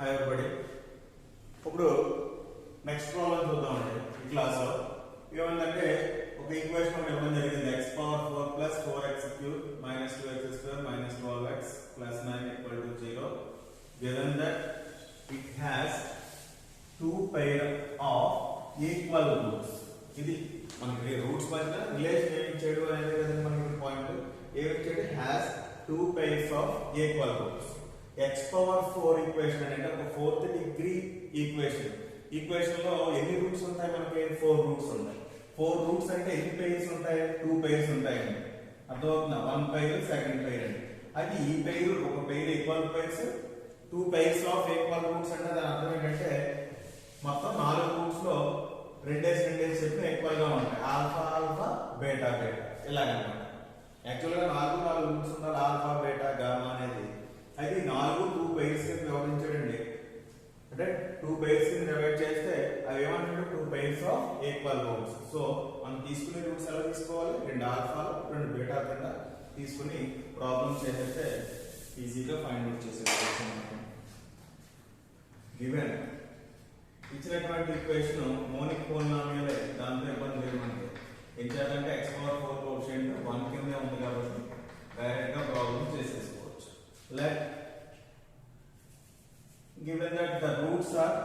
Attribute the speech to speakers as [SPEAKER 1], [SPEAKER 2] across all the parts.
[SPEAKER 1] Hi everybody. ఇప్పుడు next problem చూద్దామండి. ఈ క్లాస్లో ఏమంటే ఒక ఈక్వేషన్ ఒకటి ఇవ్వడం జరిగింది. X power 4 plus 4x cube minus 2x square minus 12x plus 9 equal to 0. Given that it has 2 pair of equal roots. ఇది మనకి రూట్స్ మధ్య రిలేషన్ ఏమి ఇచ్చాడు అనేది కదండి మనకి పాయింట్. ఏమి ఇచ్చాడు? Has 2 pairs of equal roots. x power 4 equation అంటే ఒక 4th డిగ్రీ ఈక్వేషన్. ఈక్వేషన్ లో ఎన్ని రూట్స్ ఉంటాయి? మనకి 4 రూట్స్ ఉంటాయి. 4 రూట్స్ అంటే ఎన్ని పెయిర్స్ ఉంటాయి? 2 పెయిర్స్ ఉంటాయండి. అర్థమవుతుందా? 1 పెయిర్ సెకండ్ పెయిర్ అండి. అది ఈ పెయిర్ ఒక pair equal pairs, 2 pairs of equal roots అంటే దాని అర్థం ఏంటంటే మొత్తం 4 రూట్స్ లో రెండేసి చెప్పిన ఈక్వల్ గా ఉంటాయి. ఆల్ఫా ఆల్ఫా బీటా బీటా ఇలాగనమాట. యాక్చువల్ గా 4 రూట్స్ ఉండాలి, ఆల్ఫా బీటా గామా అనేది. అయితే 2 pairs కి విభజించాడండి. అంటే 2 pairs కి డివైడ్ చేస్తే అవి ఏమంటారు? 2 pairs of equal roots. So మనం తీసుకునే రూట్స్ ఎలా తీసుకోవాలి? 2 ఆల్ఫాలు 2 బీటా కింద తీసుకుని ప్రాబ్లం చేసేస్తే ఈజీగా ఫైండ్ అవుట్ చేసేసుకోవచ్చు. గివెన్ ఇచ్చినటువంటి ఈక్వేషన్ మోనిక్ పోలినామియల్, దాంతో ఇబ్బంది లేదు మనకి. ఏం చేయాలంటే x పవర్ 4 కోఎఫిషియంట్ 1 కిందే ఉంది కాబట్టి డైరెక్ట్ గా ప్రాబ్లం చేసేసుకోవచ్చు. Let given that the roots are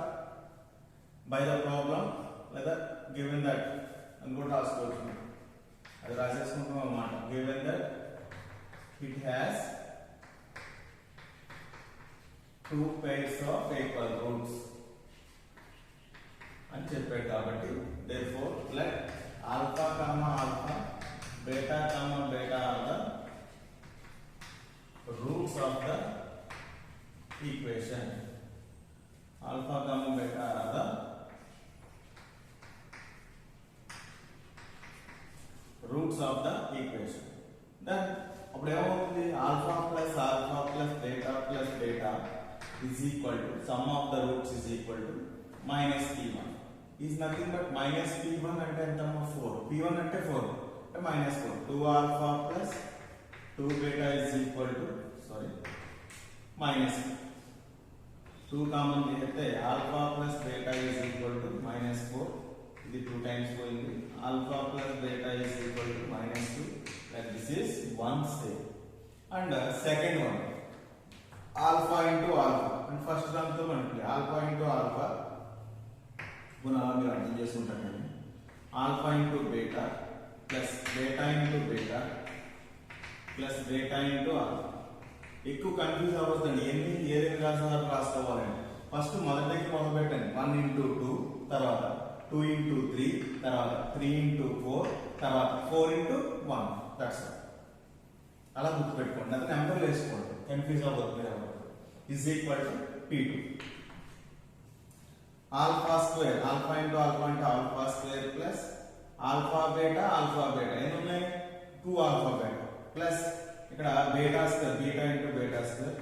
[SPEAKER 1] by the problem, లేదా given that అనుకుంటూ రాసుకోవచ్చు. అది రాసేసుకుంటాం అన్నమాట. given that it has 2 pairs of equal roots అని చెప్పాడు కాబట్టి therefore let alpha comma alpha beta comma beta are the roots of the equation. Alpha comma beta are the roots of the equation. Then అప్పుడు ఏమవుతుంది? Alpha plus alpha plus beta plus beta is equal to sum of the roots is equal to minus p1 is nothing but minus p1 అంటే ఎంత? 4. p1 అంటే 4 అంటే minus 4. 2 alpha plus 2 beta is equal to minus 2 common తీస్తే alpha plus beta is equal to minus 4. ఇది 2 times పోయింది. alpha plus beta is equal to minus 2. That this is one step. And second one alpha into alpha. And first దాంతో మనకి alpha into alpha గుణాలు మీరు అర్థం చేసుకుంటారండి. alpha into beta plus beta into beta plus beta into alpha. ఎక్కువ confuse అవ్వద్దండి. ఎన్ని ఏదైనా రాసుకోవాలండి. First మొదటి దగ్గర మొదలు పెట్టండి. 1 into 2, తర్వాత 2 into 3, తర్వాత 3 into 4, తర్వాత 4 into 1. That's all. అలా గుర్తుపెట్టుకోండి. అది నెంబర్ వేసుకోండి. కన్ఫ్యూజ్ అవ్వద్దు మీరు. Is equal to p2 alpha square, alpha into alpha అంటే alpha square plus alpha beta ఎన్ని ఉన్నాయి? 2 ఆల్ఫా బీటా ప్లస్ ఇక్కడ beta square, beta into beta square,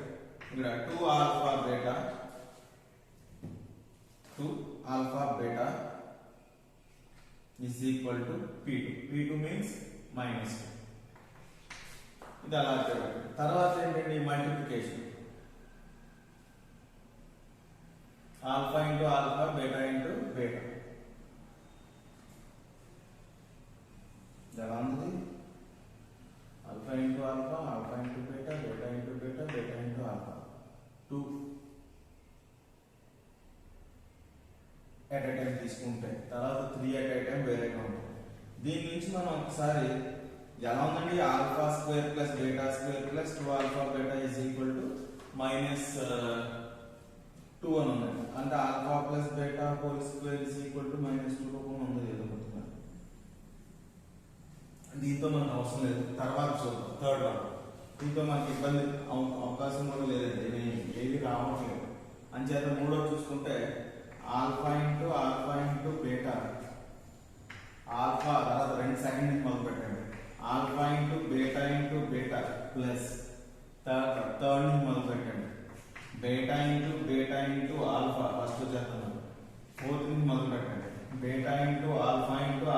[SPEAKER 1] ఇక్కడ 2 alpha beta 2 alpha beta is equal to p2. p2 means minus 2. ఇది అలా చూడండి. తర్వాత ఏంటంటే multiplication. Alpha into alpha beta into beta ఎలా ఉంది? Alpha into alpha, alpha into beta, beta into beta, beta into alpha. 2 at a time తీసుకుంటే తర్వాత 3 at a time వేరేగా ఉంటుంది. దీని నుంచి మనం ఒకసారి ఎలా ఉందండి? Alpha square plus beta square plus 2 alpha beta is equal to minus 2 అని ఉందండి. అంటే alpha plus beta whole square is equal to minus 2 రూపం ఉంది. ఏదో గుర్తున్నారు. దీంతో మనకు అవసరం లేదు. తర్వాత చూద్దాం థర్డ్ వన్. దీంతో మనకి ఇబ్బంది అవకాశం కూడా లేదండి. ఏది రావట్లేదు. అంచేత మూడో చూసుకుంటే ఆల్ఫా ఇంటూ బీటా, ఆల్ఫా తర్వాత 2 సెకండ్ నుంచి మొదలు పెట్టండి. Alpha into beta plus third నుంచి మొదలు పెట్టండి. బీటా ఇంటూ ఆల్ఫా ఫస్ట్ చేస్తున్నాను. 4th నుంచి మొదలు పెట్టండి. Beta into alpha 1 2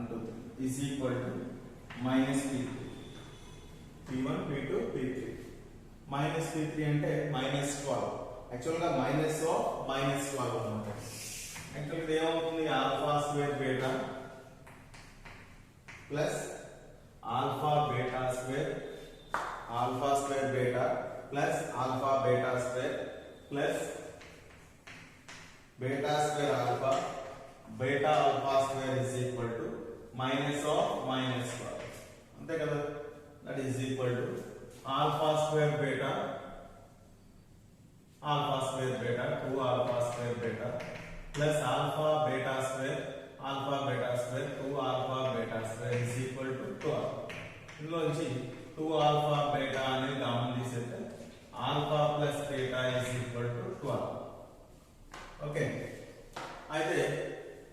[SPEAKER 1] 3 is equal to minus p1 p2 p3. Minus p3 అంటే మైనస్ 12. యాక్చువల్గా మైనస్ ఆఫ్ మైనస్ 12 అనమాట. యాక్చువల్గా ఇది ఏమవుతుంది, alpha square beta plus alpha beta square beta plus alpha beta square plus beta square alpha beta alpha square is equal to minus of minus 12. అంతే కదా, that is equal to alpha square beta 2 alpha square beta plus alpha beta square 2 alpha beta square is equal to 12. ఇందులోంచి 2 alpha beta అనేది common తీసేస్తే alpha plus beta is equal to 12. Okay, అయితే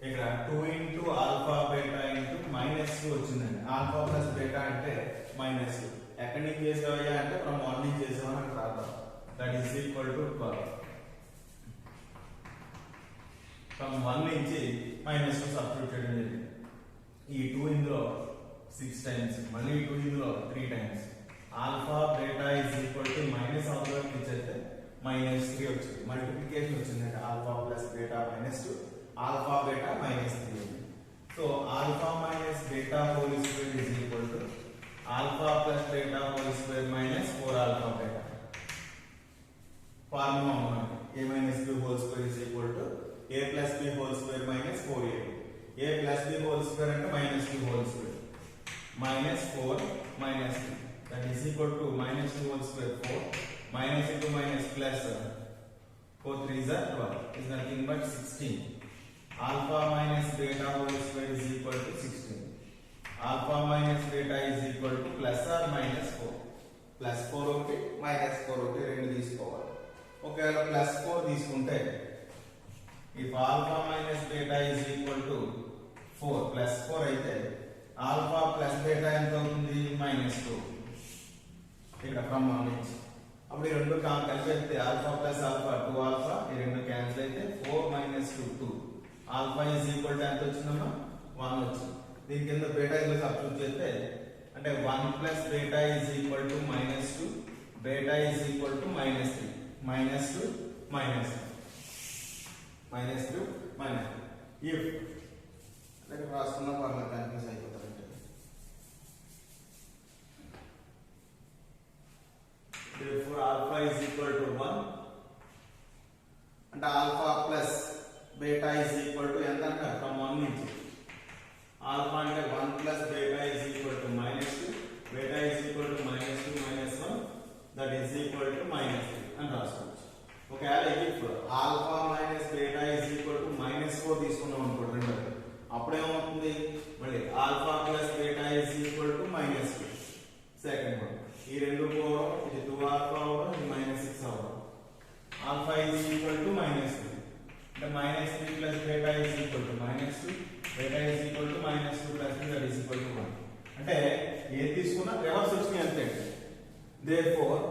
[SPEAKER 1] ఇక్కడ 2 into alpha beta into minus 2 వచ్చిందండి. Alpha plus beta అంటే minus 2. ఎక్కడి నుంచి చేసావయ్యా అంటే ఫ్రమ్ 1 నుంచి చేసామని అక్కడ రాద్దాం. That is equal to 12. From 1 నుంచి మైనస్ 2 సబ్స్టిట్యూట్ చేయడం జరిగింది. ఈ 2 ఇందులో 6 టైమ్స్, మళ్ళీ 2 ఇందులో 3 times. Alpha beta is equal to minus అవసరం ఇచ్చేస్తే మైనస్ 3 వచ్చింది. మల్టిప్లికేషన్ వచ్చిందంటే alpha plus beta minus 2, alpha beta minus 3. So alpha minus beta whole square is equal to alpha plus beta whole square minus 4 alpha beta. Formula ఉన్నది a minus b whole square is equal to a plus b whole square minus 4a. a plus b whole square అంటే minus 2 whole square minus 4 minus 3. That is equal to minus 2 whole square 4 minus into minus plus 4 3s are 12 is nothing but 16. Alpha minus beta whole square is equal to 16. Alpha minus beta is equal to plus or minus 4. Plus 4 ఒకటి minus 4 ఒకటి రెండు తీసుకోవాలి. ఒకవేళ plus 4 తీసుకుంటే if alpha minus beta is equal to 4 plus 4 అయితే alpha plus beta ఎంత అవుతుంది, minus 2. ఇక్కడ ఫ్రమ్ 1 నుంచి అప్పుడు ఈ రెండు కలిపేస్తే ఆల్ఫా ప్లస్ ఆల్ఫా 2 ఆల్ఫా, ఈ రెండు క్యాన్సిల్ అయితే 4 minus 2 2. Alpha is equal to ఎంత వచ్చిందమ్మా, 1 వచ్చింది. దీని కింద బీటా ఇందులో సబ్స్టిట్యూట్ చేస్తే అంటే 1 plus beta is equal to minus 2, beta is equal to minus 3. Minus 2 minus 2 minus 2. If అంటే రాసుకున్న పర్లేదు, కన్ఫ్యూజ్ అయిపోతారంటే. Therefore alpha is equal to 1 అంటే alpha plus beta is equal to ఎంత అంటే ఫ్రమ్ 1 నుంచి ఆల్ఫా అంటే 1 plus beta is equal to minus 2, beta is equal to minus 2 minus 1 that is equal to minus 3 అని రాసుకోవచ్చు. ఒకవేళ if alpha minus beta is equal to minus 4 తీసుకున్నాం అనుకోండి రెండోది, అప్పుడు ఏమవుతుంది, మళ్ళీ alpha plus beta is equal to minus 2. Second one ఈ రెండు పోవడం, ఇది 2 ఆల్ఫా అవడం, ఇది మైనస్ 6 అవడం. Alpha is equal to minus 3 అంటే minus 3 plus beta is equal to minus 2, beta is equal to minus 2 plus 3 that is equal to 1. అంటే ఏది తీసుకున్నా రివర్స్ వచ్చినాయి అంతే. దేర్ఫోర్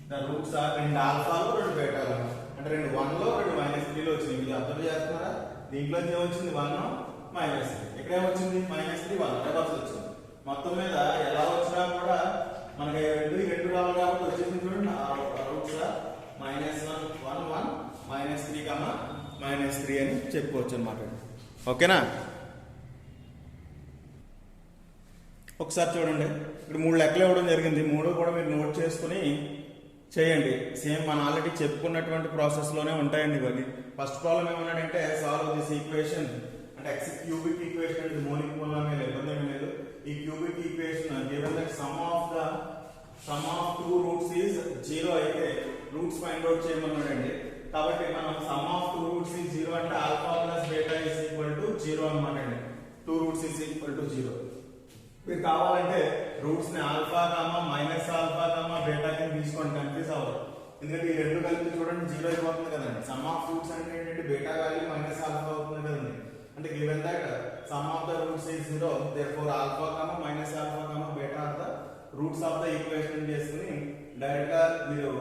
[SPEAKER 1] ద రూట్స్ ఆర్ రెండు ఆల్ఫాలో రెండు బీటాలో అంటే రెండు 1 లో రెండు మైనస్ 3 లో వచ్చినాయి. మీరు అర్థం చేస్తున్నారా? దీంట్లో ఏమొచ్చింది 1 మైనస్ 3, ఇక్కడ ఏమొచ్చింది మైనస్ 3 1 రివర్స్ వచ్చింది. మొత్తం మీద ఎలా వచ్చినా కూడా మనకి రెండు రావాలి కాబట్టి వచ్చేసింది చూడండి. రూట్స్ మైనస్ 1 1 1 మైనస్ 3 మైనస్ 3 అని చెప్పుకోవచ్చు అనమాట. ఓకేనా? ఒకసారి చూడండి, ఇక్కడ 3 లెక్కలు ఇవ్వడం జరిగింది. 3 కూడా మీరు నోట్ చేసుకుని చేయండి. సేమ్ మనం ఆల్రెడీ చెప్పుకున్నటువంటి ప్రాసెస్ లోనే ఉంటాయండి ఇవన్నీ. ఫస్ట్ ప్రాబ్లం ఏమన్నాడంటే సాల్వ్ దిస్ ఈక్వేషన్ అంటే x క్యూబిక్ ఈక్వేషన్ అంటే మోనిక్ మూలమే ఇబ్బంది ఏమీ లేదు. ఈ cubic equation given that sum of 2 roots is 0 అయితే రూట్స్ ఫైండ్ అవుట్ చేయమన్నాడండి. కాబట్టి మనం సమ్ ఆఫ్ 2 రూట్స్ ఈజ్ 0 అంటే alpha plus beta is equal to 0 అన్నమాట అండి. 2 రూట్స్ ఈజ్ ఈక్వల్ టు 0. మీరు కావాలంటే రూట్స్ ని alpha comma minus alpha comma beta కింద తీసుకోండి, కన్ఫ్యూజ్ అవ్వదు. ఎందుకంటే ఈ రెండు కలిపి చూడండి 0 అయిపోతుంది కదండి. సమ్ ఆఫ్ రూట్స్ అంటే ఏంటంటే బీటా వాల్యూ మైనస్ ఆల్ఫా అవుతుంది కదండి. అంటే given that sum of the roots is 0 therefore alpha comma minus alpha comma beta are the roots of the equation చేసుకుని డైరెక్ట్ గా మీరు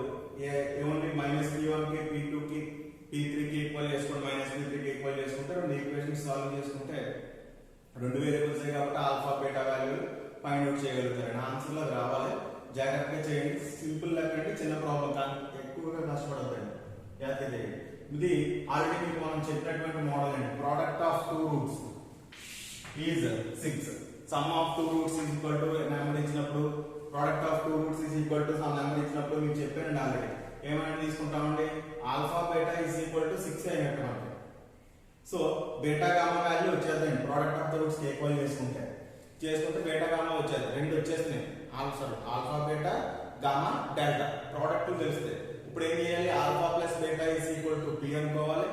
[SPEAKER 1] ఏమంటే మైనస్ p1 కి p2 కి p3 కి ఈక్వల్ చేసుకొని మైనస్ p3 కి ఈక్వల్ చేసుకుంటే రెండు ఈక్వేషన్స్ సాల్వ్ చేసుకుంటే రెండు వేరియబుల్స్ కాబట్టి alpha beta value find out చేయగలుగుతారు. ఆన్సర్లో రావాలి, జాగ్రత్తగా చేయండి. సింపుల్ లెక్క చిన్న ప్రాబ్లం కానీ ఎక్కువగా కష్టపడద్దండి, జాగ్రత్త చేయండి. ఇది ఆల్రెడీ మీకు మనం చెప్పినటువంటి మోడల్ అండి. Product of two roots is 6. Sum of two roots is equal to number ఇచ్చినప్పుడు, product of two roots is equal to some number ఇచ్చినప్పుడు మీకు చెప్పానండి ఆల్రెడీ. ఏమైనా తీసుకుంటామండి, alpha beta is equal to 6 అయినట్టు మనకి. సో బీటా గామా వాల్యూ వచ్చేదండి product of the roots equal చేసుకుంటే బీటా గామా వచ్చేది, రెండు వచ్చేస్తున్నాయి. Alpha beta gamma delta product తెలిస్తే ఇప్పుడు ఏం చేయాలి, alpha plus beta is equal to P అనుకోవాలి,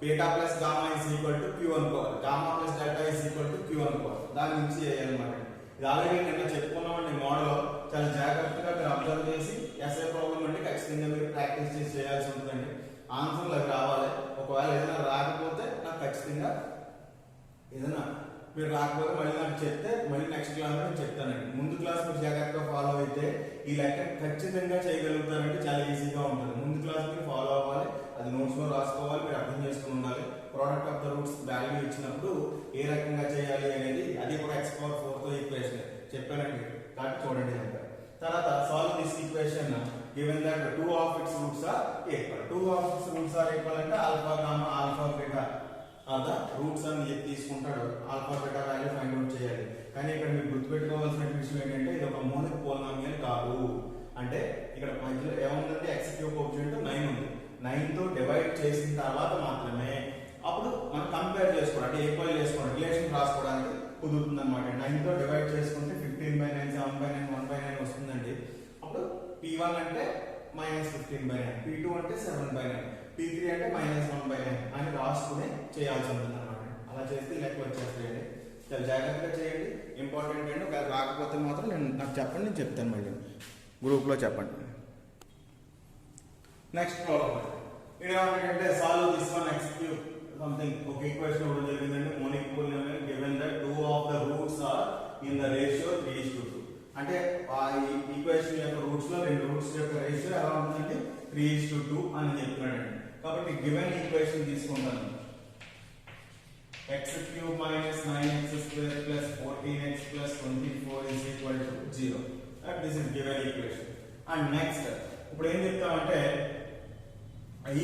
[SPEAKER 1] beta plus gamma is equal to Q అనుకోవాలి, gamma plus delta is equal to Q అనుకోవాలి. దాని నుంచి చేయాలన్నమాట. ఇది ఆల్రెడీ నిన్న చెప్పుకున్నామండి మోడల్. చాలా జాగ్రత్తగా మీరు అబ్జర్వ్ చేసి ఎస్ఐ ప్రాబ్లం అంటే ఖచ్చితంగా మీరు ప్రాక్టీస్ చేసి చేయాల్సి ఉంటుందండి. ఆన్సర్లు అవి రావాలి. ఒకవేళ ఏదైనా రాకపోతే నాకు ఖచ్చితంగా ఏదైనా మీరు రాకపోతే మళ్ళీ నాకు చెప్తే మళ్ళీ నెక్స్ట్ క్లాస్ నేను చెప్తానండి. ముందు క్లాస్ మీరు జాగ్రత్తగా ఫాలో అయితే ఈ లెక్క ఖచ్చితంగా చేయగలుగుతారంటే చాలా ఈజీగా ఉంటుంది. ముందు క్లాస్ మీరు ఫాలో అవ్వాలి, అది నోట్స్ లో రాసుకోవాలి, మీరు అర్థం చేసుకుని ఉండాలి. Product of the roots value ఇచ్చినప్పుడు ఏ రకంగా చేయాలి అనేది అది కూడా x⁴ తో ఈక్వేషన్ చెప్పానండి. కాబట్టి చూడండి ఇంకా తర్వాత solve this equation given that two of its roots are equal. Two of its roots are equal అంటే alpha gamma alpha beta the roots అని తీసుకుంటాడు. Alpha beta value find out చేయాలి. కానీ ఇక్కడ మీరు గుర్తుపెట్టుకోవాల్సిన విషయం ఏంటంటే ఇది ఒక మోనిక్ పోలినామియల్ కాదు. అంటే ఇక్కడ మధ్యలో ఏముందంటే x క్యూబ్ కోఎఫిషియంట్ 9 ఉంది. 9 తో డివైడ్ చేసిన తర్వాత మాత్రమే అప్పుడు మనం కంపేర్ చేసుకోవడం అంటే ఈక్వల్ చేసుకోవడం రిలేషన్ రాసుకోవడానికి కుదురుతుంది అనమాట. 9 తో డివైడ్ చేసుకుంటే 15/9 7/9 1/9 వస్తుందండి. అప్పుడు p1 అంటే -15/9, p2 అంటే 7/9, p3 అంటే -1/9 అని రాసుకుని చేయాల్సి ఉంటుంది అనమాట. అలా చేస్తే లెక్క వచ్చేస్తాయండి. చాలా జాగ్రత్తగా చేయండి, ఇంపార్టెంట్ అండి. ఒకవేళ రాకపోతే మాత్రం నాకు చెప్పండి, నేను చెప్తాను మళ్ళీ గ్రూప్లో చెప్పండి. నెక్స్ట్ ప్రాబ్లం ఇదేమంటే solve this one x cube something ఒక ఈక్వేషన్ ఇవ్వడం జరిగిందండి. Monic polynomial given that two of the roots are in the ratio 3:2. అంటే ఆ ఈక్వేషన్ యొక్క రూట్స్ లో రెండు రూట్స్ యొక్క రేషియో ఎలా ఉంటుందంటే 3:2 అని చెప్తున్నాడండి. కాబట్టి గివెన్ ఈక్వేషన్ తీసుకుంటాను. x cube minus 9x square plus 14x plus 24 is equal to 0. That this is given equation. And next ఇప్పుడు ఏం చెప్తామంటే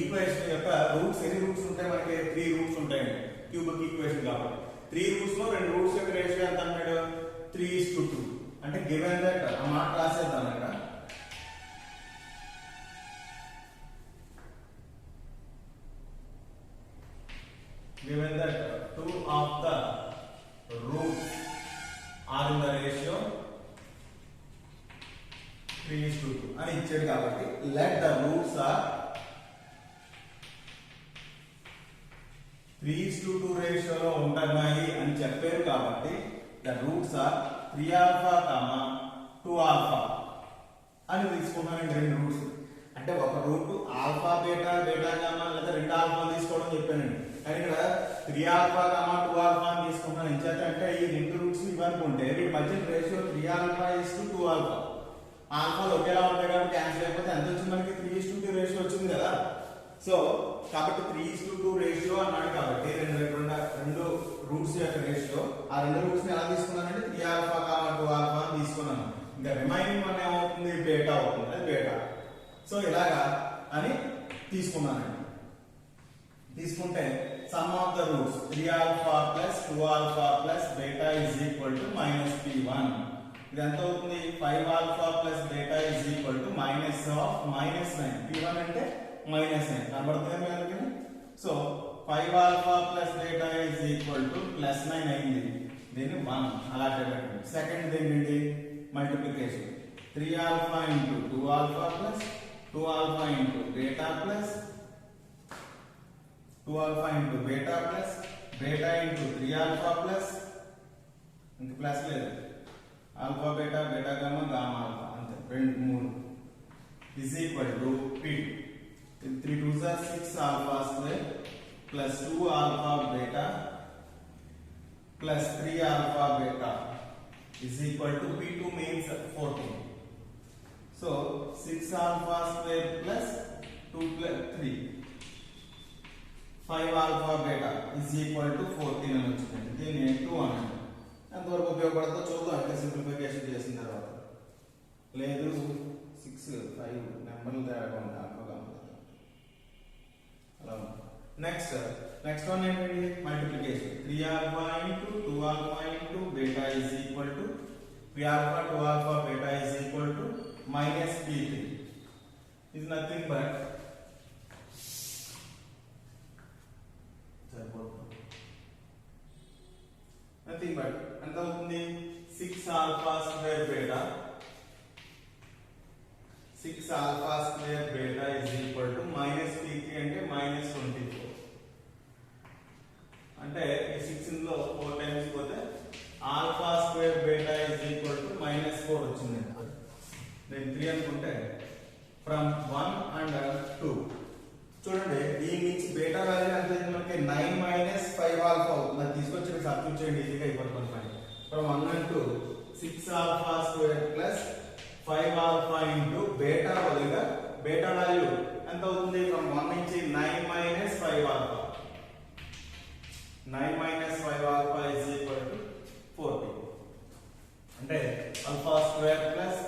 [SPEAKER 1] ఈక్వేషన్ యొక్క రూట్స్ ఎన్ని రూట్స్ ఉంటాయి, మనకి 3 రూట్స్ ఉంటాయండి క్యూబిక్ ఈక్వేషన్ కాబట్టి. 3 రూట్స్ లో రెండు రూట్స్ యొక్క రేషియో ఎంత అన్నాడు, 3:2. అంటే గివెన్ దట్ ఆ మాట రాసేద్దాం ఇక్కడ. Given that two of the roots are in the ratio 3:2 అని ఇచ్చాడు కాబట్టి let the roots are 3:2 రేషియోలో ఉంటాయి అని చెప్పారు కాబట్టి the roots are 3 alpha, 2 alpha అని తీసుకున్నానండి. రెండు రూట్స్ అంటే ఒక root alpha beta beta gamma లేదా రెండు ఆల్ఫా తీసుకోవడం చెప్పానండి. కానీ ఇక్కడ 3 alpha, 2 alpha అని తీసుకున్నాను. అంటే ఈ రెండు రూట్స్ ఇవ్వనుకుంటే వీటి మధ్య ratio 3 alpha is to 2 alpha. ఆల్ఫాలు ఒకేలా ఉంటాయి కాబట్టి క్యాన్సిల్ అయిపోతే ఎంత వచ్చింది మనకి 3:2 రేషియో వచ్చింది కదా. సో కాబట్టి 3:2 రేషియో అన్నాడు కాబట్టి రెండు రూట్స్ యొక్క రేషియో ఆ రెండు రూట్స్ ని ఎలా తీసుకున్నానంటే 3 alpha, 2 alpha అని తీసుకున్నాను. ఇంకా రిమైనింగ్ వన్ ఏమవుతుంది, బీటా అవుతుంది, అది బీటా. సో ఇలాగా అని తీసుకున్నానండి. తీసుకుంటే some of the roots 3 alpha plus 2 alpha plus beta is equal to -p1. ఇది ఎంత అవుతుంది, 5 alpha plus beta is equal to -9. p1 అంటే -9 కనబడుతుంది మనకి. So 5 alpha plus beta is equal to +9 అయింది. దీన్ని 1 అలా పెట్టండి. సెకండ్ ఏంటి, multiplication 3 alpha into 2 alpha plus 2 alpha into beta plus 2 alpha into beta plus beta into 3 alpha plus ఇంకా plus లేదు, alpha beta beta gamma gamma alpha అంతే, 3 is equal to p. 3 2s are 6 alpha square plus 2 alpha beta plus 3 alpha beta is equal to p2 means 14. So 6 alpha square plus 2 plus 3 5 alpha beta is equal to 14 అని వచ్చింది. దీన్ని 2 అనండి. ఎంతవరకు ఉపయోగపడుతుందో చూద్దాం. ఇంకా simplification చేసిన తర్వాత. లేదు 6 5 నెంబర్లు తేడా ఉంది ఆల్ఫా అలా ఉంది. నెక్స్ట్ వన్ ఏంటండి multiplication. 3 alpha into 2 alpha into beta is equal to 3 alpha 2 alpha beta is equal to minus p3 is nothing but ఎంత అవుతుంది 6 alpha square beta 6 alpha square beta is equal to minus p3 అంటే minus 24. అంటే ఈ 6 ఇందులో 4 times పోతే alpha square beta is equal to minus 4 వచ్చింది. నేను 3 అనుకుంటే ఫ్రమ్ 1 అండ్ 2 చూడండి దీని నుంచి బీటా వాల్యూ ఎంత అయింది మనకి 9 మైనస్ 5 ఆల్ఫా అవుతుంది. అది తీసుకొచ్చి సబ్స్టిట్యూట్ చేయండి ఈజీగా అయిపోతుంది పని. From 1 and 2 6 alpha square plus 5 alpha into beta బదులుగా బీటా వాల్యూ ఎంత అవుతుంది ఫ్రమ్ 1 నుంచి 9 minus 5 alpha 9 minus 5 alpha is equal to 40. అంటే alpha square plus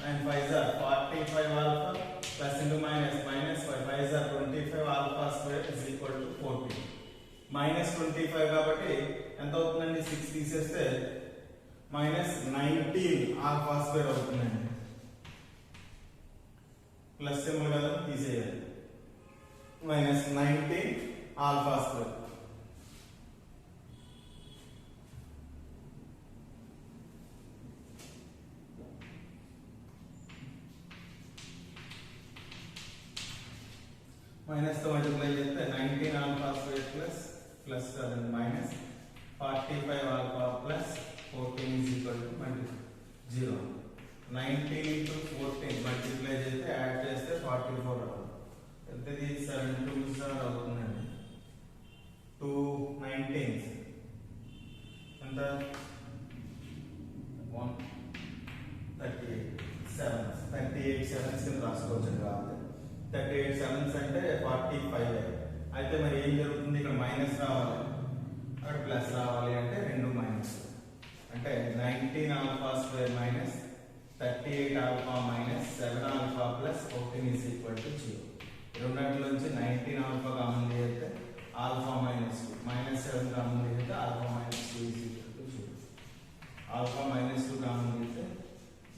[SPEAKER 1] 9 5 are 45 alpha plus into minus 5 5 are 25 alpha square is equal to 40. minus 25 కాబట్టి ఎంత అవుతుందండి 6 తీసేస్తే minus 19 alpha square అవుతుందండి. ప్లస్ సింబల్ కదా తీసేయాలి. minus 19 alpha square. మైనస్ తో multiply చేస్తే 19 alpha square plus 7 minus 45 alpha plus 14 is equal to 0. 19 into 14 multiply చేస్తే యాడ్ చేస్తే 44 అవుతుంది. ఎంతది 7 2s అవుతుందండి. 2 19s ఎంత 1 38 7s కింద రాసుకోవచ్చు కాబట్టి 38 7s అంటే 45. అయితే మరి ఏం జరుగుతుంది ఇక్కడ మైనస్ రావాలి అక్కడ ప్లస్ రావాలి అంటే రెండు మైనస్. అంటే 19 alpha square minus 38 alpha minus 7 alpha plus 14 is equal to 0. రెండింటిలోంచి 19 alpha common చేస్తే ఆల్ఫా మైనస్ 2 మైనస్ 7 కామన్ చేస్తే alpha minus 2 is equal to 0. Alpha minus 2 common చేస్తే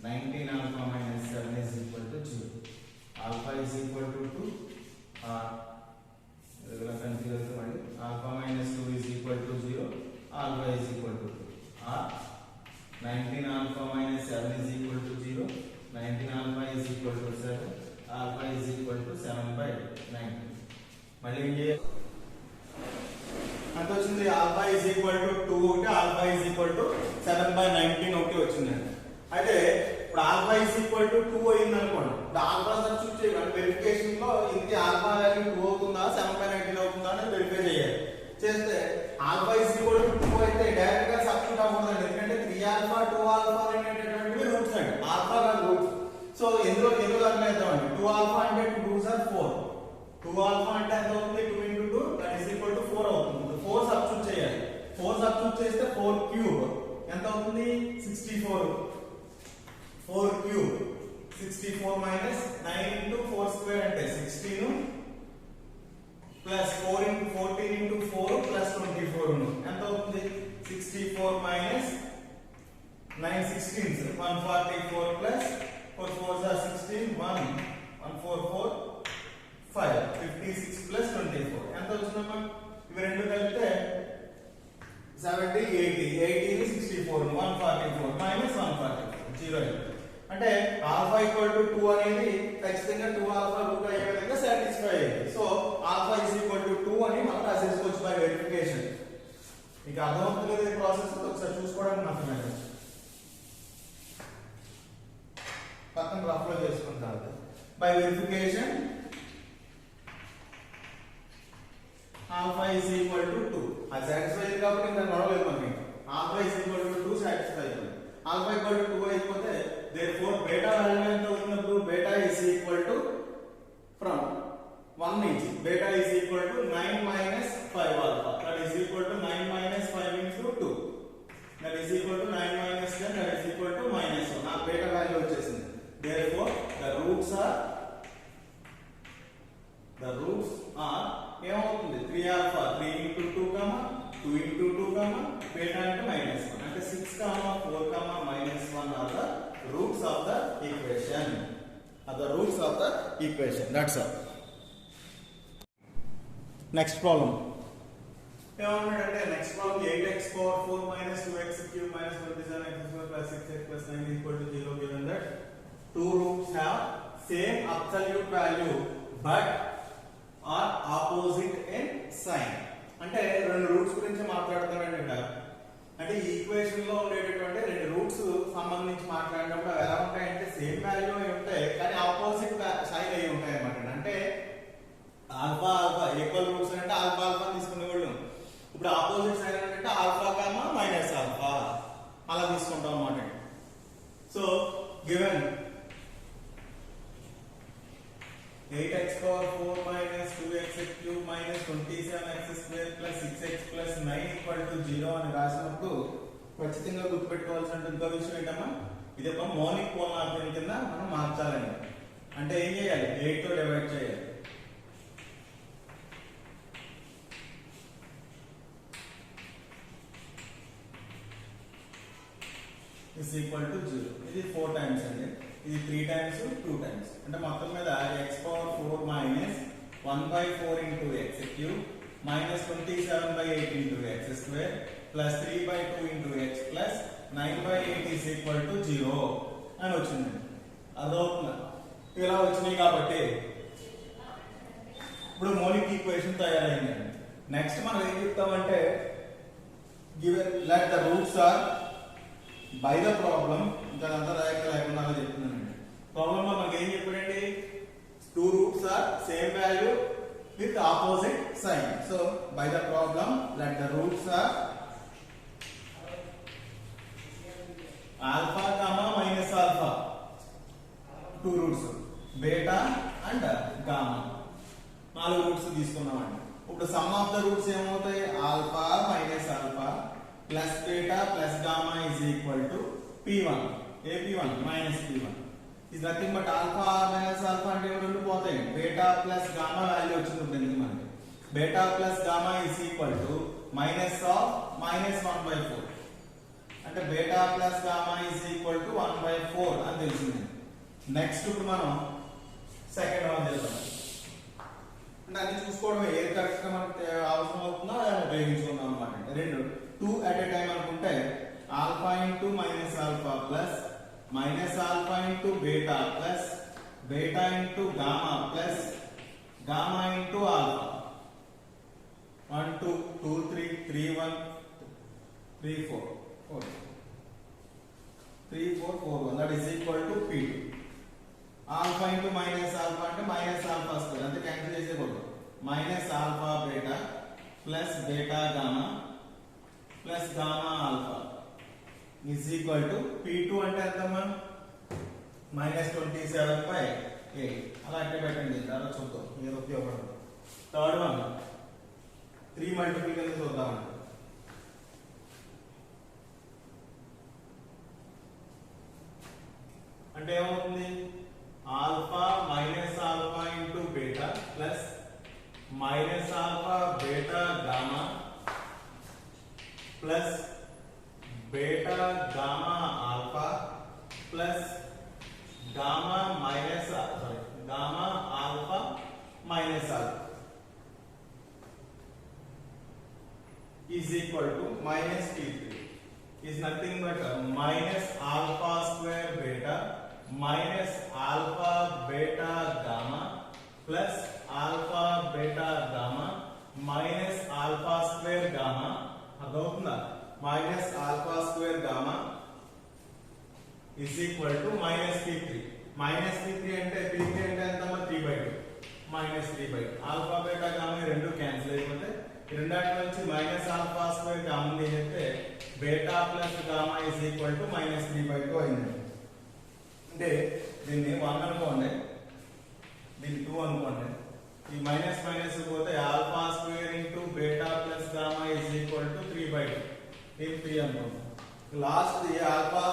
[SPEAKER 1] 19 alpha minus 7 is equal to 0. alpha is equal to 2 or regular configuration mandi alpha minus 2 is equal to 0 alpha is equal to 2 or 19 alpha minus 7 is equal to 0 19 alpha is equal to 7 alpha is equal to 7 by 19 మళ్ళీ ఏం చేయాలి అంత వచ్చింది alpha is equal to 2 ఒకటి alpha is equal to 7 by 19 ఒకటి వచ్చిందండి. అయితే ఇప్పుడు ఆల్ఫా ఇస్ ఈక్వల్ టు 2 అయింది అనుకోండి. ఇప్పుడు ఆల్ఫా సబ్స్టిట్యూట్ చేయాలి వెరిఫికేషన్ లో ఇది ఆల్ఫా వాల్యూ 2 అవుతుందా 7 by 19 అవుతుందా అని వెరిఫై చేయాలి. చేస్తే ఆల్ఫా ఇస్ ఈక్వల్ టు 2 అయితే డైరెక్ట్ గా సబ్స్టిట్యూట్ అవ్వకూడదు. ఎందుకంటే 3 ఆల్ఫా 2 ఆల్ఫా అనేటటువంటివి రూట్స్ అండి. ఆల్ఫా కాదు రూట్స్. సో ఎందులో అర్థం అవుతామండి 2 ఆల్ఫా అంటే 2 2s are 4 2 ఆల్ఫా అంటే ఎంత అవుతుంది 2 into 2 that is equal to 4 అవుతుంది. 4 సబ్స్టిట్యూట్ చేయాలి. 4 సబ్స్టిట్యూట్ చేస్తే 4 క్యూబ్ ఎంత అవుతుంది 64 4 cube 64 minus 9 into 4 square అంటే 16 plus 4 into 14 into 4 plus 24 ఎంత అవుతుంది 64 minus 9 16s 144 plus 4 4s are 16 1 144 5 56 plus 24 ఎంత వచ్చిందమ్మా ఇవి రెండు కలిపితే 70 80 80 ని 64 144 minus 144 0 అంటే ఆల్ఫా ఈక్వల్ టు 2 అనేది ఖచ్చితంగా 2 ఆల్ఫా రూట్ అయ్యే విధంగా సాటిస్ఫై అయ్యింది. So alpha is equal to 2 అని మనం రాసేసుకోవచ్చు బై వెరిఫికేషన్. మీకు అర్థమవుతుంది కదా ఈ ప్రాసెస్ ఒకసారి చూసుకోవడానికి మాత్రమే పక్కన రఫ్ లో చేసుకుంటారు. By verification alpha is equal to 2 అది సాటిస్ఫై అయ్యింది కాబట్టి ఇంకా గొడవలేదు మనకి. Alpha is equal to 2 satisfy అయ్యింది. ఆల్ఫా ఈక్వల్ టు 2 అయిపోతే therefore beta value ఎంత అవుతున్నప్పుడు beta is equal to from 1 నుంచి beta is equal to 9 minus 5 alpha that is equal to 9 minus 5 into 2 that is equal to 9 minus 10 that is equal therefore the roots are ఏమవుతుంది 3 alpha 3 into 2 comma 2 into 2 comma beta అంటే -1 అంటే 6 comma 4 comma -1 are the roots of the equation. That's all. Next problem. ఏమన్నాడంటే next problem 8x power 4 minus 2x cube minus 27x square plus 6x plus 9 equal to 0 given that two roots have same absolute value but are opposite in sign. అంటే రెండు roots గురించి మాట్లాడుతున్నాడు ఇక్కడ. అంటే ఈ equation లో ఉండేటటువంటి రెండు రూట్స్ సంబంధించి మాట్లాడినప్పుడు అవి ఎలా ఉంటాయంటే సేమ్ వాల్యూ అయి ఉంటాయి కానీ ఆపోజిట్ సైన్ అయి ఉంటాయి అన్నమాట. అంటే ఆల్ఫా ఈక్వల్ రూట్స్ అంటే ఆల్ఫా తీసుకునేవాళ్ళు. ఇప్పుడు ఆపోజిట్ సైన్ అంటే ఆల్ఫా కామా మైనస్ ఆల్ఫా అలా తీసుకుంటాం అన్నమాట. So given 8x power 4 minus 2x cube minus 27x square plus 6x plus 9 equal to 0 అని రాసినప్పుడు ఖచ్చితంగా గుర్తుపెట్టుకోవాల్సిన ఇంకో విషయం ఏంటమ్మా, ఇది ఒక మోనిక్ పోలారిటీ కింద మనం మార్చాలండి. అంటే ఏం చేయాలి, 8 తో డివైడ్ చేయాలి. is equal to 0. ఇది 4 times అండి, ఇది 3 times 2 times అంటే మొత్తం మీద x power 4 minus 1/4 into x cube minus 27/8 into x square plus 3/2 into x plus 9/8 is equal to 0 అని వచ్చింది. అదవుతుందా, ఇలా వచ్చినాయి కాబట్టి ఇప్పుడు మోనిక్ ఈక్వేషన్ తయారైందండి. నెక్స్ట్ మనం ఏం చెప్తామంటే given let the roots are by the problem, ఇంకా అంతా లేకుండా చెప్తున్నానండి. ప్రాబ్లం లో మనకి ఏం చెప్పాడండి, two roots are same value with opposite sign. So by the problem let the roots are alpha gamma minus alpha, two roots beta and gamma, 4 roots తీసుకున్నామండి. ఇప్పుడు సమ్ ఆఫ్ ద రూట్స్ ఏమవుతాయి, alpha minus alpha plus beta plus gamma is equal to p1 ap1 minus p1 is nothing but alpha minus alpha అంటే రెండు పోతాయి. Beta plus gamma value వచ్చింది ఎందుకు మనకి, beta plus gamma is equal to minus of minus 1/4 అంటే beta plus gamma is equal to 1/4 అని తెలిసింది. Next ఇప్పుడు మనం సెకండ్ వన్ చేద్దాం. అంటే అన్ని చూసుకోవడమే, ఏది కరెక్ట్ మనకి అవసరం అవుతుందో అది ఉపయోగించుకుందాం అనమాట. రెండు 2 at a time అనుకుంటే alpha into minus alpha plus minus alpha into beta plus beta into gamma plus gamma into alpha 1 2 2 3 3 1 3 4 4 3 4 4 1 that is equal to p2. Alpha into minus alpha అంటే మైనస్ ఆల్ఫా స్క్వేర్ అంటే cancel చేసేకూడదు. Minus alpha beta plus beta gamma plus gamma alpha is equal to p2 అంటే ఎంతమ్మా, -27/8 అలా అంటే పెట్టండి. తర్వాత చూద్దాం ఏదో ఉపయోగపడదు. థర్డ్ వన్ 3 మల్టిపుల్ కింద చూద్దామండి. అంటే ఏమవుతుంది, alpha minus alpha into beta plus minus alpha beta gamma plus beta gamma alpha plus gamma minus gamma alpha minus alpha is equal to minus p3 is nothing but minus alpha square beta minus alpha beta gamma plus alpha beta gamma minus alpha square gamma అదవుతుందా, minus alpha square gamma is equal to minus p3. minus p3 అంటే p3 అంటే ఎంత, 3/2 minus 3/2 alpha beta gamma రెండు cancel అయిపోతే రెండాటి నుంచి minus alpha square common తీసేస్తే beta plus gamma is equal to -3/2 అయింది. అంటే దీన్ని 1 అనుకోండి, దీన్ని 2 అనుకోండి, ఈ మైనస్ మైనస్ పోతే alpha square into beta plus gamma is equal to 3/2 దీన్ని 3 అనుకోండి. లాస్ట్ ఆల్ఫా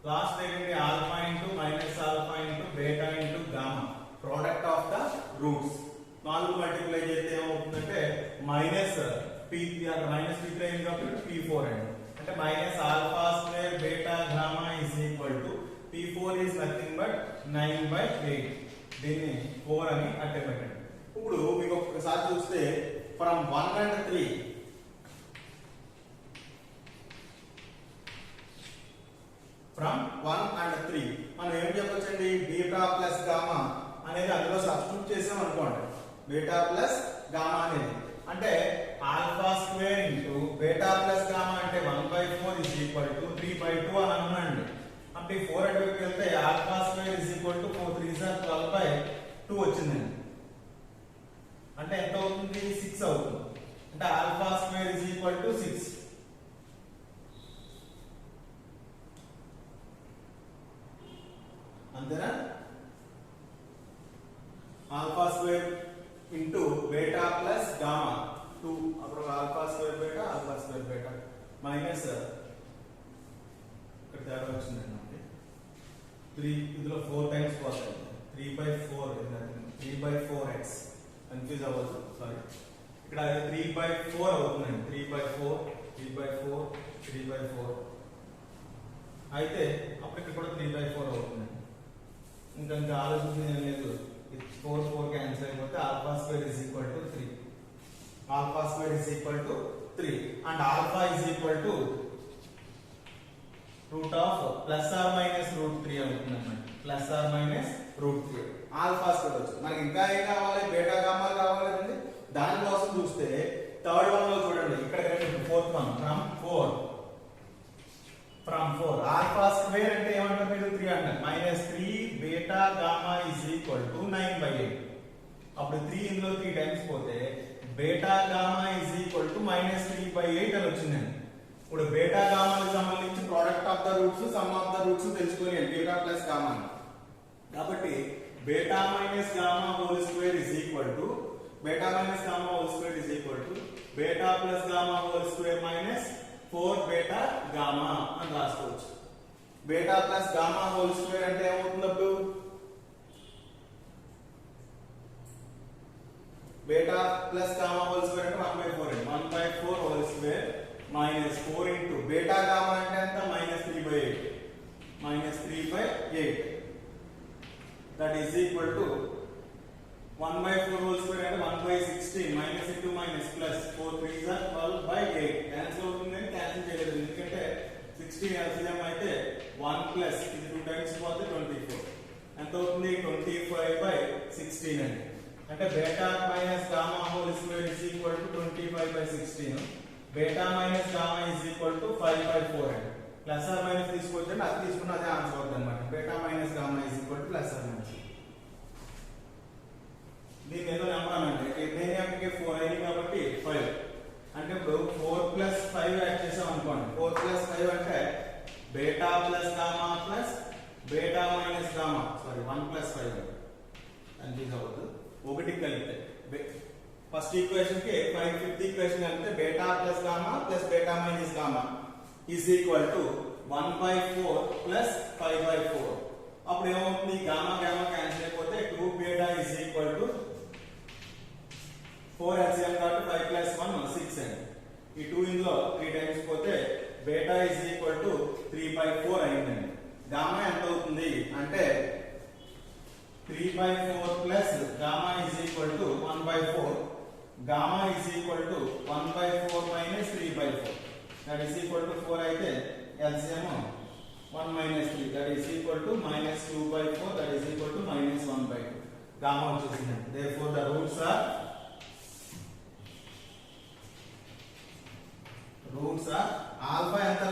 [SPEAKER 1] లాస్ట్ ఏంటి alpha into minus alpha into beta into gamma product of the roots 4 multiply చేస్తే ఏమవుతుందంటే మైనస్ పీ మైనస్ పీ అయింది కాబట్టి p4 అండి అంటే minus alpha square beta gamma is equal to p4 is nothing but 9/8 దీన్ని 4 అని అట్టే పెట్టండి. ఇప్పుడు మీకు ఒకసారి చూస్తే ఫ్రమ్ 1 and 3 ఫ్రమ్ 1 and 3 మనం ఏం చెప్పొచ్చండి బీటా ప్లస్ గామా అనేది అందులో సబ్స్టిట్యూట్ చేసాం అనుకోండి బీటా ప్లస్ గామా అనేది అంటే alpha square into beta plus gamma అంటే 1/4 ఈజ్ ఈక్వల్ టు 3/2 అని అన్నాండి అంటే 4 అటువైపుకి వెళ్తే alpha square is equal to 4 3 are 12/2 వచ్చిందండి అంటే ఎంత అవుతుంది 6 అవుతుంది అంటే alpha square is equal to 6 అంతేనా alpha square into beta plus gamma 2 అప్పుడు ఆల్ఫా స్క్వేర్ బీటా మైనస్ ఇక్కడ తేడా వచ్చిందండి మనకి 3 ఇందులో 4 టైమ్స్ పోతాయి 3/4 కన్ఫ్యూజ్ అవ్వదు సారీ ఇక్కడ 3/4 అవుతుందండి 3/4 అయితే అప్పుడు ఇక్కడ కూడా 3/4 అవుతుందండి ఇంకా ఆలోచించేది ఏం లేదు 4 క్యాన్సిల్ అయిపోతే alpha square is equal to 3 and alpha is equal to root of plus or minus root 3 అవుతుంది అన్నమాట plus or minus root 3 alpha square వచ్చు మనకి ఇంకా ఏం కావాలి బీటా గామా కావాలండి దానికోసం చూస్తే థర్డ్ వన్ లో చూడండి ఇక్కడ fourth one from 4 alpha square అంటే ఏమంటారు మీరు 3 అంటారు -3 beta gamma is equal to 9/8 అప్పుడు 3 ఇందులో 3 టైమ్స్ పోతే beta gamma is equal to -3/8 అని వచ్చిందండి ఇప్పుడు బీటా గామాకి సంబంధించి product of the roots some of the roots తెలుసుకొని బీటా ప్లస్ గామా కాబట్టి beta minus gamma whole square is equal to beta plus gamma whole square minus 4 beta gamma అని రాసుకోవచ్చు beta plus gamma whole square అంటే ఏమవుతుంది అప్పుడు beta plus gamma whole square అంటే 1/4 whole square minus 4 into beta gamma అంటే ఎంత -3/8 that is equal to 1/4 whole square అంటే 1/16 minus into minus plus 4 3s are 12/8 cancel అవుతుందని క్యాన్సిల్ చేయలేదు ఎందుకంటే 16 LCM అయితే 1 ప్లస్ ఇది 2 టైమ్స్ పోతే 24 ఎంత అవుతుంది 25/16 అండి అంటే beta minus gamma whole square is equal to 25/16 beta minus gamma is equal to 5/4 అండి ప్లస్ ఆర్ మైనస్ తీసుకొస్తే అది తీసుకున్న అదే ఆన్సర్ అవుతుంది అన్నమాట beta minus gamma is equal to plus or minus దీన్ని ఏదో నెంబర్ అంటే నేను 4 అయింది కాబట్టి 5 అంటే ఇప్పుడు 4 + 5 యాడ్ చేసాం అనుకోండి 4 + 5 అంటే beta plus gamma plus beta minus gamma sorry 1 + 5 confuse అవ్వదు ఒకటి కలిపితే ఫస్ట్ ఈక్వేషన్ కి 5th ఈక్వేషన్ కలిపితే beta plus gamma plus beta minus gamma is equal to 1/4 plus 5/4 అప్పుడు ఏమవుతుంది గామా గామా క్యాన్సిల్ అయిపోతే 2 beta is equal to 4 LCM కాబట్టి 5 + 1 6 అండి ఈ 2 ఇందులో 3 టైమ్స్ పోతే బీటా ఈజ్ ఈక్వల్ టు 3/4 అయిందండి గామా ఎంత అవుతుంది అంటే 3/4 plus gamma is equal to 1/4 gamma is equal to 1/4 minus 3/4 that is equal to 4 అయితే LCM 1 minus 3 that is equal to -2/4 that is equal to -1/2 gamma వచ్చేసింది therefore the roots are alpha ఎంత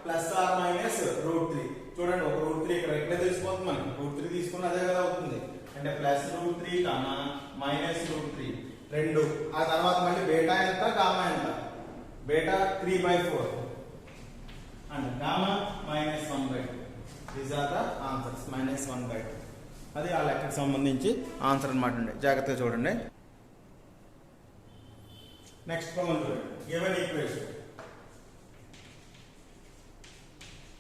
[SPEAKER 1] plus or minus √3 చూడండి ఒక √3 ఇక్కడ ఎట్లా తెలిసిపోతుంది మనకి √3 తీసుకున్న అదే కదా అవుతుంది అంటే +√3 -√3 రెండు ఆ తర్వాత మళ్ళీ బీటా ఎంత గామా ఎంత beta 3/4 and gamma -1/2 these are the answers -1/2 అది ఆ లెక్కకి సంబంధించి ఆన్సర్ అన్నమాట అండి జాగ్రత్తగా చూడండి నెక్స్ట్ ప్రాబ్లం చూడండి given equation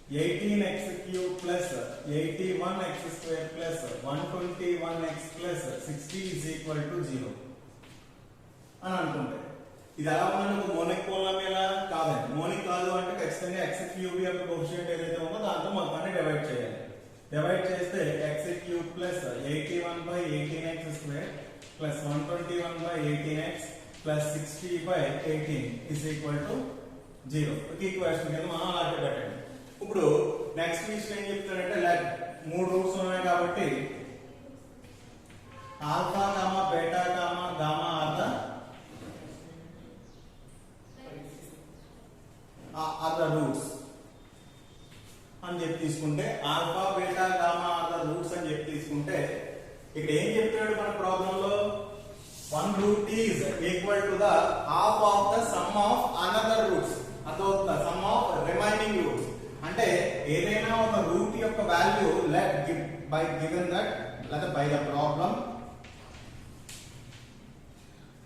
[SPEAKER 1] 18x cube plus 81x square plus 121x plus 60 is equal to 0 అని అనుకుంటే ఇది ఎలా ఉందంటే ఒక మోనిక్ పోలినామియల్ కాదండి. మోనిక్ కాదు అంటే ఖచ్చితంగా x క్యూబ్ యొక్క కోఎఫిషియంట్ ఏదైతే ఉందో దాంతో మొత్తాన్ని డివైడ్ చేయాలి. డివైడ్ చేస్తే x cube plus 81/18x square plus 121/18x plus 60/18 is equal to 0. ఒక ఈక్వేషన్ కింద మనం అలాగే పెట్టండి. ఇప్పుడు నెక్స్ట్ విషయం ఏం చెప్తారంటే లైక్ 3 రూట్స్ ఉన్నాయి కాబట్టి alpha gamma beta gamma gamma are the roots అని చెప్పి తీసుకుంటే alpha beta gamma are the roots అని చెప్పి తీసుకుంటే ఇక్కడ ఏం చెప్తున్నాడు మన ప్రాబ్లం లో 1 root is equal to the half of the sum of another roots అదొక sum of remaining roots. అంటే ఏదైనా ఒక రూట్ యొక్క value let by given that లేదా బై ద ప్రాబ్లం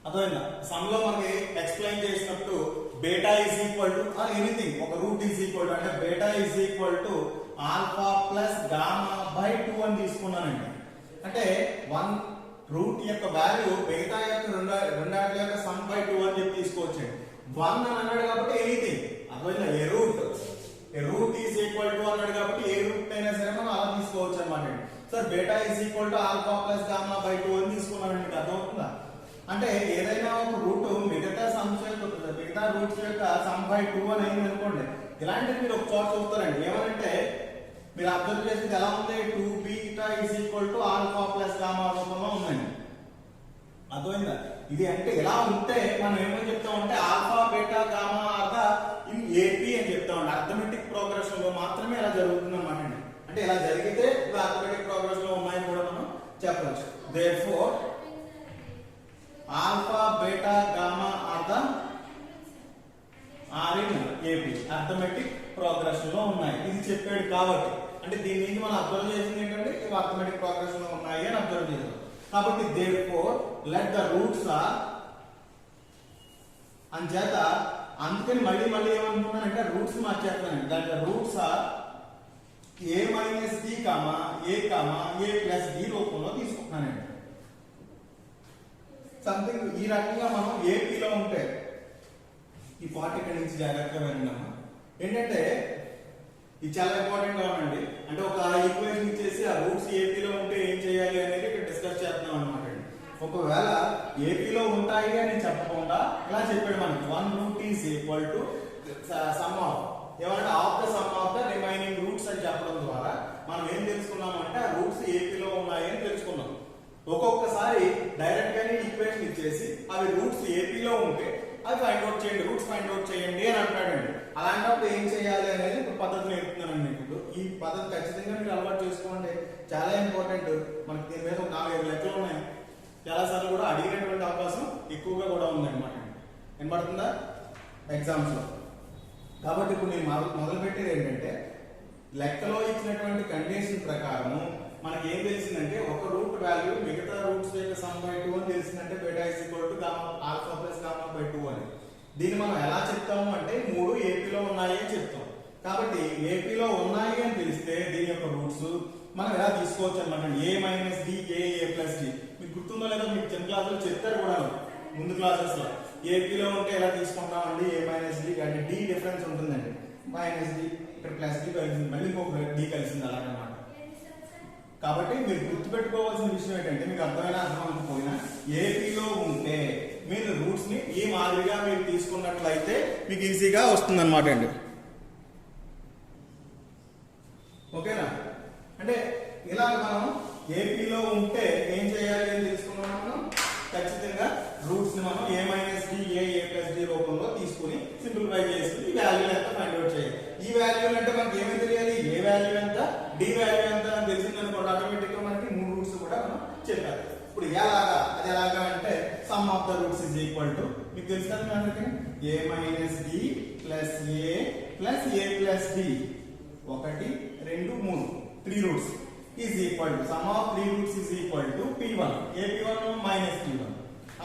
[SPEAKER 1] అదైనా సమ్ లో మనకి ఎక్స్ప్లెయిన్ చేసినప్పుడు beta is equal to or anything ఒక రూట్ ఇస్ ఈక్వల్ టు అంటే beta is equal to alpha plus gamma by 2 అని తీసుకున్నానండి. అంటే 1 రూట్ యొక్క వాల్యూ బీటా యొక్క రెండాటి యొక్క సమ్ బై 2 అని చెప్పి తీసుకోవచ్చండి. 1 అని అన్నాడు కాబట్టి ఎనీథింగ్ అదైనా ఏ రూట్ ఈజ్ ఈక్వల్ టు అన్నాడు కాబట్టి ఏ రూట్ అయినా సరే మనం అలా తీసుకోవచ్చు అన్నమాట. Sir beta is equal to alpha plus gamma by 2 అని తీసుకున్నానండి. అర్థమవుతుందా? అంటే ఏదైనా ఒక రూట్ మిగతా మిగతా రూట్స్ యొక్క సమ్ బై 2 అని అయింది అనుకోండి, ఇలాంటివి మీరు ఒక చోట చూస్తారండి. ఏమనంటే మీరు అబ్జర్వ్ చేసేది ఎలా ఉంది, 2 beta is equal to alpha plus gamma రూపంలో ఉందండి. అర్థమైందా? ఇది అంటే ఇలా ఉంటే మనం ఏమని చెప్తామంటే alpha beta gamma are the in AP అని చెప్తామండి. అర్థమెటిక్ ప్రోగ్రెషన్ లో మాత్రమే ఇలా జరుగుతుంది అన్నమాట అండి. అంటే ఇలా జరిగితే అర్థమెటిక్ ప్రోగ్రెషన్ లో ఉన్నాయని కూడా మనం చెప్పవచ్చు. Therefore alpha beta gamma are in AP arithmetic progression లో ఉన్నాయి. ఇది చెప్పాడు కాబట్టి అంటే దీని నుంచి మనం అబ్జర్వ్ చేసింది ఏంటంటే ఇవి అర్థమెటిక్ ప్రోగ్రెషన్ లో ఉన్నాయి అని అబ్జర్వ్ చేసాం. కాబట్టి therefore let the roots are అని చేత అందుకని మళ్ళీ ఏమనుకున్నానంటే రూట్స్ మార్చేస్తానండి. దాంట్లో roots are A minus D comma A plus D రూపంలో తీసుకుంటున్నానండి. సంథింగ్ ఈ రకంగా మనం ఏపీలో ఉంటే ఈ పార్ట్ ఇక్కడ నుంచి జాగ్రత్తగా విన్నాము. ఏంటంటే ఇది చాలా ఇంపార్టెంట్ గా ఉండండి. అంటే ఒక ఈక్వేషన్ ఇచ్చేసి ఆ రూట్స్ ఏపీలో ఉంటే ఏం చేయాలి అనేది ఇక్కడ డిస్కస్ చేస్తున్నాం అనమాట. ఒకవేళ ఏపీలో ఉంటాయి అని చెప్పకుండా ఇలా చెప్పాడు మనకి 1 root is equal to sum of ఏమంటే of the sum of the remaining roots అని చెప్పడం ద్వారా మనం ఏం తెలుసుకున్నాం అంటే ఆ రూట్స్ ఏపీలో ఉన్నాయి అని తెలుసుకున్నాం. ఒక్కొక్కసారి డైరెక్ట్ గానే ఈక్వేషన్ ఇచ్చేసి అవి రూట్స్ ఏపీలో ఉంటే అవి ఫైండ్ అవుట్ చేయండి, రూట్స్ ఫైండ్ అవుట్ చేయండి అని అంటాడండి. అలాంటప్పుడు ఏం చేయాలి అనేది ఇప్పుడు పద్ధతి నేర్పుతున్నానండి. ఇప్పుడు ఈ పద్ధతి ఖచ్చితంగా మీరు అలవాటు చేసుకోండి, చాలా ఇంపార్టెంట్. మనకి దీని మీద 4-5 లెక్కలు ఉన్నాయి. చాలా సార్లు కూడా అడిగినటువంటి అవకాశం ఎక్కువగా కూడా ఉందన్నమాట. వినపడుతుందా ఎగ్జామ్స్ లో? కాబట్టి ఇప్పుడు నేను మొదలు పెట్టేది ఏంటంటే లెక్కలో ఇచ్చినటువంటి కండిషన్ ప్రకారం మనకి ఏం తెలిసిందంటే ఒక రూట్ వాల్యూ మిగతా రూట్స్ యొక్క సమ్ బై 2 అని తెలిసిందంటే beta is equal to gamma alpha plus gamma by 2 అని. దీన్ని మనం ఎలా చెప్తాము అంటే 3 ఏపీలో ఉన్నాయి అని చెప్తాం. కాబట్టి ఏపీలో ఉన్నాయి అని తెలిస్తే దీని యొక్క రూట్స్ మనం ఎలా తీసుకోవచ్చు అన్నమాట. ఏ minus D A plus D మీకు గుర్తుందో లేదో మీకు 10th క్లాస్ లో చెప్తారు కూడా ముందు క్లాసెస్ లో. ఏపీలో ఉంటే ఎలా తీసుకుంటామండి ఏ మైనస్ డి అంటే డి డిఫరెన్స్ ఉంటుందండి. మైనస్ డి ఇక్కడ ప్లస్ డి కలిసింది, మళ్ళీ ఇంకొక డి కలిసింది అలాగనమాట. కాబట్టి మీరు గుర్తుపెట్టుకోవాల్సిన విషయం ఏంటంటే మీకు అర్థమైనా అర్థం అవ్వకపోయినా ఏపీలో ఉంటే మీరు రూట్స్ ని ఈ మాదిరిగా మీరు తీసుకున్నట్లయితే మీకు ఈజీగా వస్తుంది అనమాట అండి. ఓకేనా? అంటే ఇలా మనం ఏపీలో ఉంటే ఏం చేయాలి అని తెలుసుకున్నాం. మనం ఖచ్చితంగా రూట్స్ ని మనం ఏ minus D A plus D రూపంలో తీసుకుని సింప్లిఫై చేసుకుని ఈ వాల్యూ ఎంత ఫైండ్ అవుట్ చేయాలి. ఈ వాల్యూ అంటే మనకి ఏమేమి తెలియాలి, ఏ వాల్యూ ఎంత డి వాల్యూ ఎంత అని తెలిసింది అనుకోండి, ఆటోమేటిక్ గా మనకి 3 రూట్స్ కూడా మనం చెప్పాలి. ఇప్పుడు అది ఎలాగా అంటే sum of the roots is equal to మీకు తెలుసు కదా మనకి a minus d plus a plus d 1 2 3 3 roots is equal to sum of 3 roots is equal to p1 a p1 minus p1.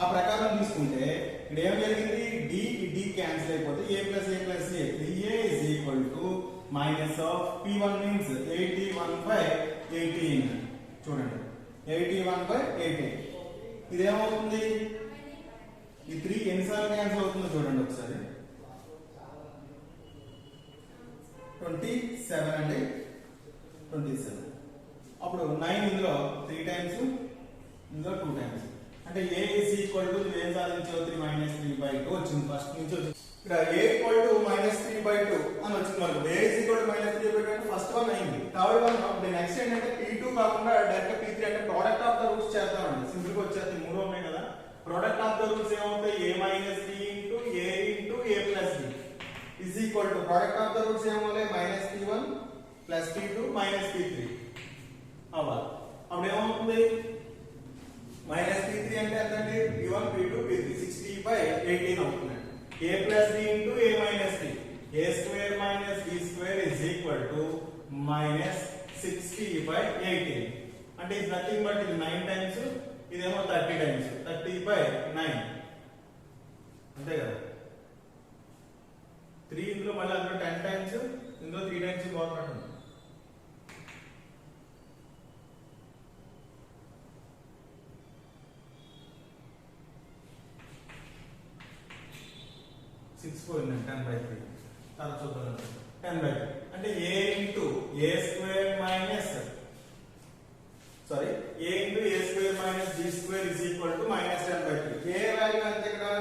[SPEAKER 1] ఆ ప్రకారం తీసుకుంటే ఇక్కడ ఏం జరిగింది, d క్యాన్సిల్ అయిపోతే a plus a 3a is equal to minus of p1 means 81/18 చూడండి 81/18 ఇదేమవుతుంది ఈ 3 ఎన్నిసార్లు క్యాన్సిల్ అవుతుందో చూడండి ఒకసారి 27 అండి 27 అప్పుడు 9 ఇందులో 3 టైమ్స్ ఇందులో 2 టైమ్స్ అంటే a is equal to ఏం సాధించావు 3 minus 3/2 వచ్చింది ఫస్ట్ నుంచి వచ్చింది ఇక్కడ a equal to minus 3/2 అని వచ్చింది మనకు a is equal to minus 3/2 అంటే ఫస్ట్ వన్ అయింది థర్డ్ వన్ ఇప్పుడు నెక్స్ట్ ఏంటంటే p2 కాకుండా డైరెక్ట్ p3 అంటే ప్రోడక్ట్ ఆఫ్ ద రూట్స్ చేద్దామండి సింపుల్ గా వచ్చేది మూడు ఉన్నాయి కదా ప్రోడక్ట్ ఆఫ్ ద రూట్స్ ఏమవుతాయి a minus b into a into a plus b is equal to product of the roots ఏమవులే minus p1 plus p2 minus p3 అవ్వాలి అప్పుడు ఏమవుతుంది minus p3 అంటే ఎంతండి p1 p2 p3 60/18 అవుతుంది a plus b into a minus b a square minus b square is equal to minus 60/18 అంటే ఇది nothing but ఇది 9 times ఇదేమో 30 టైమ్స్ 30/9 అంతే కదా 3 ఇందులో మళ్ళీ అందులో 10 టైమ్స్ ఇందులో 3 టైమ్స్ పోతున్నాడు 6 పోయింది 10/3 తర్వాత చూద్దాం 10/3 అంటే a into a square minus a into a square minus b square is equal to minus 10/3 a value ఎంత ఇక్కడ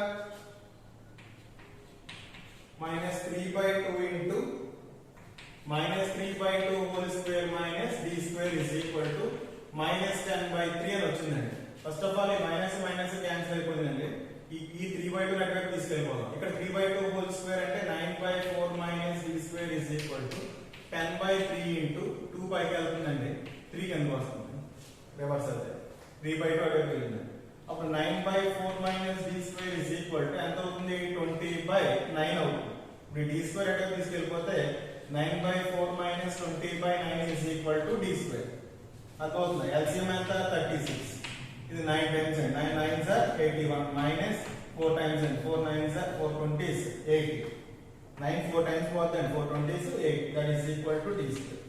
[SPEAKER 1] minus 3/2 into minus 3/2 whole square minus b square is equal to minus 10/3 అని వచ్చిందండి first of all ఈ minus minus cancel అయిపోయిందండి ఈ 3/2 network తీసుకెళ్ళిపోదాం ఇక్కడ 3/2 whole square అంటే 9/4 minus b square is equal to 10/3 into 2 పైకి వెళ్తుందండి 3 కిందకి వస్తుంది రివర్స్ అయితే 3/2 అటువైపు వెళ్ళింది అప్పుడు 9/4 minus d square is equal to ఎంత అవుతుంది 20/9 అవుతుంది ఇప్పుడు d square అటువైపు తీసుకెళ్ళిపోతే 9/4 minus 20/9 is equal to d square అర్థమవుతుంది LCM ఎంత 36 ఇది 9 టైమ్స్ అండి 9 9s are 81 minus 4 times and 4 9s are 4 20s 80 9 4 times పోతే 4 20s 8 that is equal to d square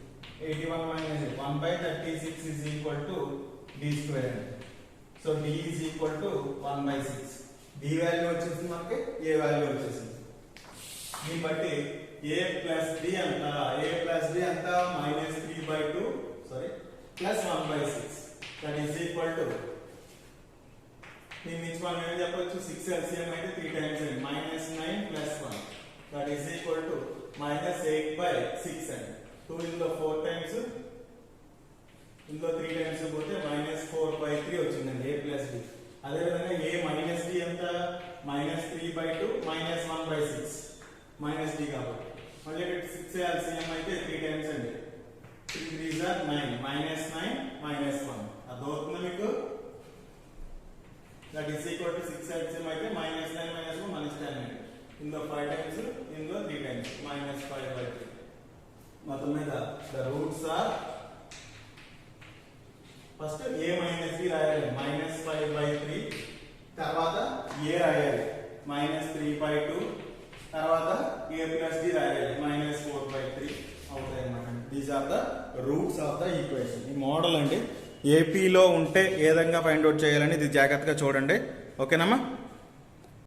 [SPEAKER 1] 81 minus 1/36 is equal to d square so d is equal to 1/6 d value వచ్చేసింది మనకి a value వచ్చేసింది దీన్ని బట్టి a plus d అంత -3/2 plus 1/6 that is equal to దీని నుంచి మనం ఏం చెప్పొచ్చు 6 LCM అయితే 3 టైమ్స్ అండి -9 plus 1 that is equal to -8/6 అండి 2 ఇందులో 4 టైమ్స్ ఇందులో 3 టైమ్స్ పోతే -4/3 వచ్చిందండి a plus d అదే విధంగా a minus d ఎంత -3/2 -1/6 minus d కాబట్టి మళ్ళీ ఇక్కడ 6 LCM అయితే 3 టైమ్స్ అండి 3 3s are 9 -9 -1 అదవుతుంది మీకు that is equal to 6 LCM అయితే -9 -1 -10 అండి ఇందులో 5 టైమ్స్ ఇందులో 3 టైమ్స్ -5/3 మొత్తం మీద the roots are first a minus b రాయాలి -5/3 తర్వాత a రాయాలి -3/2 తర్వాత a plus d రాయాలి -4/3 అవుతాయి అన్నమాట these are the roots of the equation ఈ మోడల్ అండి ఏపీలో ఉంటే ఏ విధంగా ఫైండ్ అవుట్ చేయాలని ఇది జాగ్రత్తగా చూడండి ఓకేనమ్మా